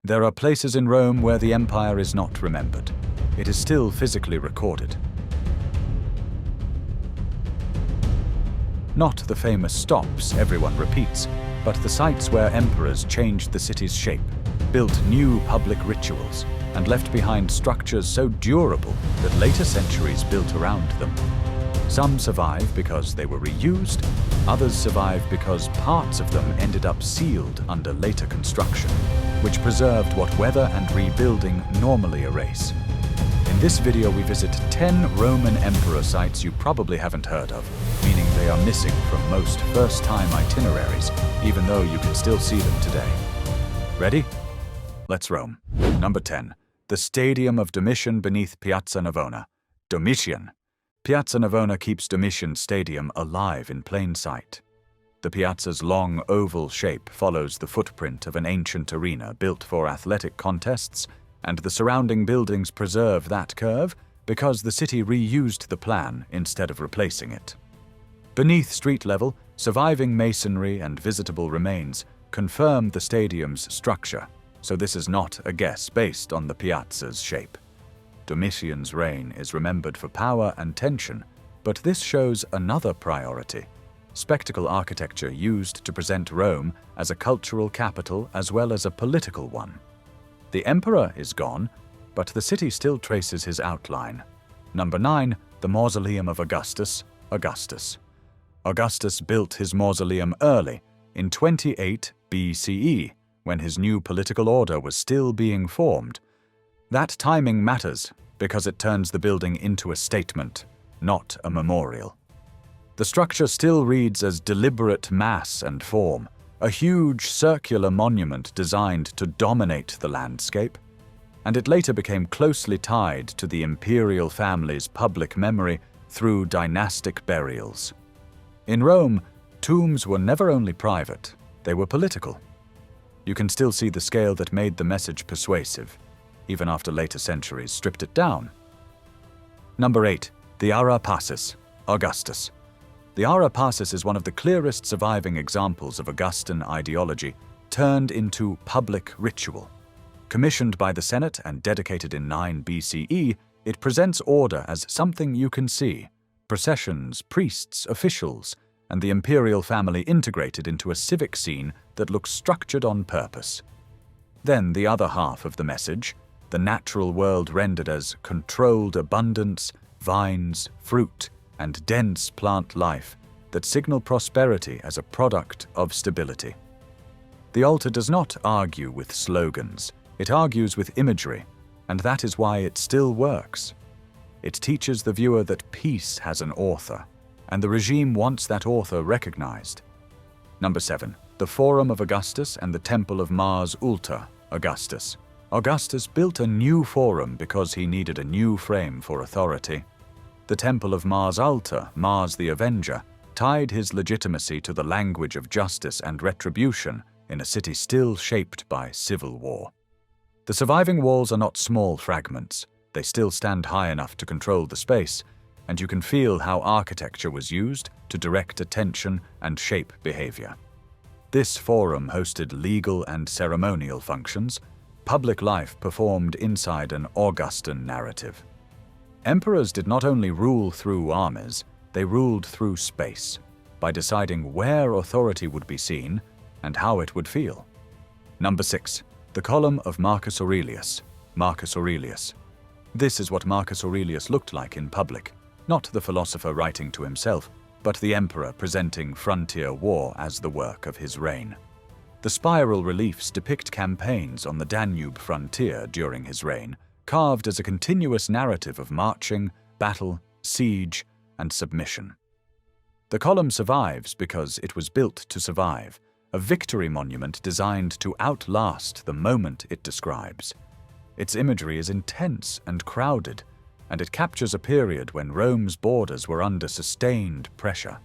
There are places in Rome where the empire is not remembered. It is still physically recorded. Not the famous stops everyone repeats, but the sites where emperors changed the city's shape, built new public rituals, and left behind structures so durable that later centuries built around them. Some survive because they were reused, others survive because parts of them ended up sealed under later construction, which preserved what weather and rebuilding normally erase. In this video we visit 10 Roman emperor sites you probably haven't heard of, meaning they are missing from most first-time itineraries, even though you can still see them today. Ready? Let's roam. Number 10. The Stadium of Domitian beneath Piazza Navona. Domitian. Piazza Navona keeps Domitian Stadium alive in plain sight. The piazza's long oval shape follows the footprint of an ancient arena built for athletic contests, and the surrounding buildings preserve that curve because the city reused the plan instead of replacing it. Beneath street level, surviving masonry and visitable remains confirm the stadium's structure, so this is not a guess based on the piazza's shape. Domitian's reign is remembered for power and tension, but this shows another priority: spectacle architecture used to present Rome as a cultural capital as well as a political one. The emperor is gone, but the city still traces his outline. Number 9. The Mausoleum of Augustus. Augustus built his mausoleum early, in 28 BCE, when his new political order was still being formed. That timing matters because it turns the building into a statement, not a memorial. The structure still reads as deliberate mass and form, a huge circular monument designed to dominate the landscape, and it later became closely tied to the imperial family's public memory through dynastic burials. In Rome, tombs were never only private, they were political. You can still see the scale that made the message persuasive, even after later centuries stripped it down. Number 8. The Ara Pacis, Augustus. The Ara Pacis is one of the clearest surviving examples of Augustan ideology turned into public ritual. Commissioned by the Senate and dedicated in 9 BCE, it presents order as something you can see: processions, priests, officials, and the imperial family integrated into a civic scene that looks structured on purpose. Then the other half of the message, the natural world rendered as controlled abundance, vines, fruit, and dense plant life that signal prosperity as a product of stability. The altar does not argue with slogans, it argues with imagery, and that is why it still works. It teaches the viewer that peace has an author, and the regime wants that author recognized. Number 7. The Forum of Augustus and the Temple of Mars Ultor, Augustus. Augustus built a new forum because he needed a new frame for authority. The Temple of Mars Ultor, Mars the Avenger, tied his legitimacy to the language of justice and retribution in a city still shaped by civil war. The surviving walls are not small fragments. They still stand high enough to control the space, and you can feel how architecture was used to direct attention and shape behavior. This forum hosted legal and ceremonial functions. Public life performed inside an Augustan narrative. Emperors did not only rule through armies, they ruled through space, by deciding where authority would be seen and how it would feel. Number 6. The Column of Marcus Aurelius. This is what Marcus Aurelius looked like in public, not the philosopher writing to himself, but the emperor presenting frontier war as the work of his reign. The spiral reliefs depict campaigns on the Danube frontier during his reign, carved as a continuous narrative of marching, battle, siege, and submission. The column survives because it was built to survive, a victory monument designed to outlast the moment it describes. Its imagery is intense and crowded, and it captures a period when Rome's borders were under sustained pressure.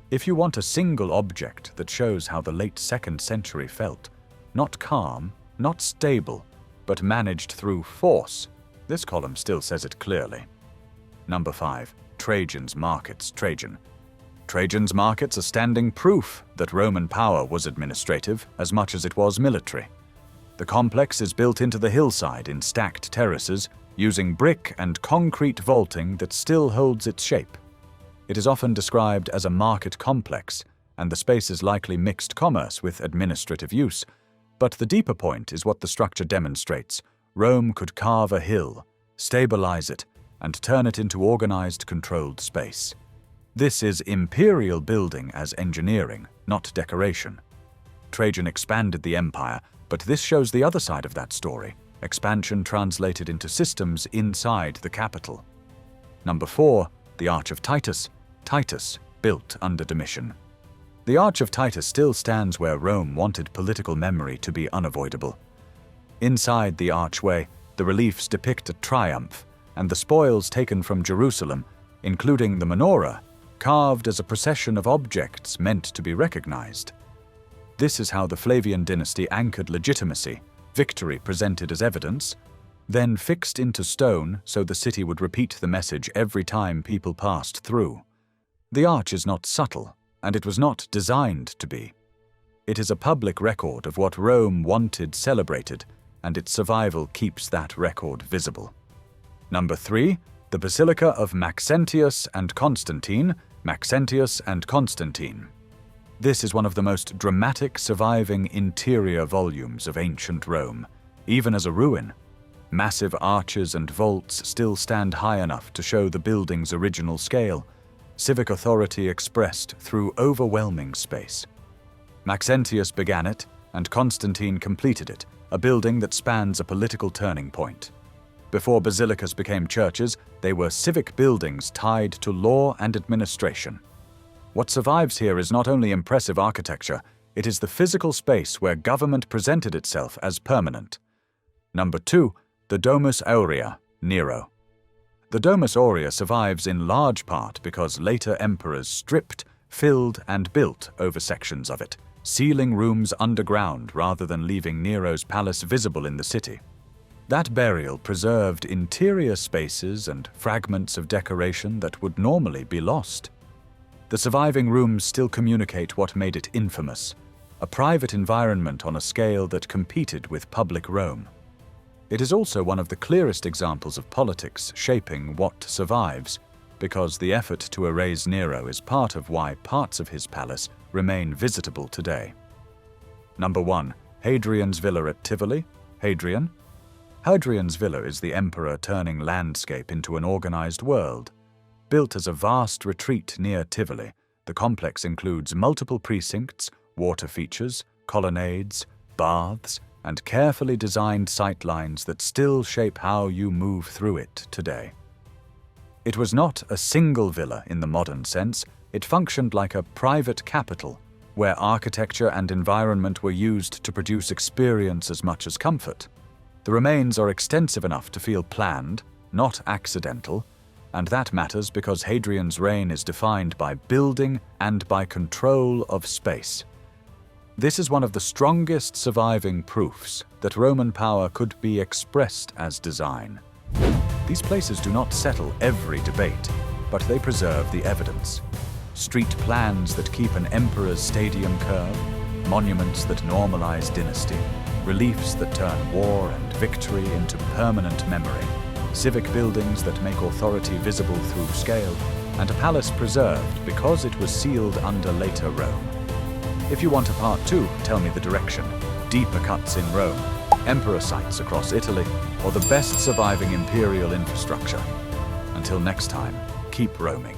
If you want a single object that shows how the late 2nd century felt, not calm, not stable, but managed through force, this column still says it clearly. Number 5. Trajan's Markets. Trajan's markets are standing proof that Roman power was administrative as much as it was military. The complex is built into the hillside in stacked terraces, using brick and concrete vaulting that still holds its shape. It is often described as a market complex, and the space is likely mixed commerce with administrative use. But the deeper point is what the structure demonstrates. Rome could carve a hill, stabilize it, and turn it into organized, controlled space. This is imperial building as engineering, not decoration. Trajan expanded the empire, but this shows the other side of that story. Expansion translated into systems inside the capital. Number 4, the Arch of Titus. Titus, built under Domitian. The Arch of Titus still stands where Rome wanted political memory to be unavoidable. Inside the archway, the reliefs depict a triumph, and the spoils taken from Jerusalem, including the menorah, carved as a procession of objects meant to be recognized. This is how the Flavian dynasty anchored legitimacy, victory presented as evidence, then fixed into stone so the city would repeat the message every time people passed through. The arch is not subtle, and it was not designed to be. It is a public record of what Rome wanted celebrated, and its survival keeps that record visible. Number 3, the Basilica of Maxentius and Constantine. Maxentius and Constantine. This is one of the most dramatic surviving interior volumes of ancient Rome, even as a ruin. Massive arches and vaults still stand high enough to show the building's original scale, civic authority expressed through overwhelming space. Maxentius began it, and Constantine completed it, a building that spans a political turning point. Before basilicas became churches, they were civic buildings tied to law and administration. What survives here is not only impressive architecture, it is the physical space where government presented itself as permanent. Number 2, the Domus Aurea, Nero. The Domus Aurea survives in large part because later emperors stripped, filled, and built over sections of it, sealing rooms underground rather than leaving Nero's palace visible in the city. That burial preserved interior spaces and fragments of decoration that would normally be lost. The surviving rooms still communicate what made it infamous, a private environment on a scale that competed with public Rome. It is also one of the clearest examples of politics shaping what survives, because the effort to erase Nero is part of why parts of his palace remain visitable today. Number 1, Hadrian's Villa at Tivoli. Hadrian's Villa is the emperor turning landscape into an organized world. Built as a vast retreat near Tivoli, the complex includes multiple precincts, water features, colonnades, baths, and carefully designed sightlines that still shape how you move through it today. It was not a single villa in the modern sense, it functioned like a private capital, where architecture and environment were used to produce experience as much as comfort. The remains are extensive enough to feel planned, not accidental, and that matters because Hadrian's reign is defined by building and by control of space. This is one of the strongest surviving proofs that Roman power could be expressed as design. These places do not settle every debate, but they preserve the evidence. Street plans that keep an emperor's stadium curve, monuments that normalize dynasty, reliefs that turn war and victory into permanent memory, civic buildings that make authority visible through scale, and a palace preserved because it was sealed under later Rome. If you want a part 2, tell me the direction. Deeper cuts in Rome, emperor sites across Italy, or the best surviving imperial infrastructure. Until next time, keep roaming.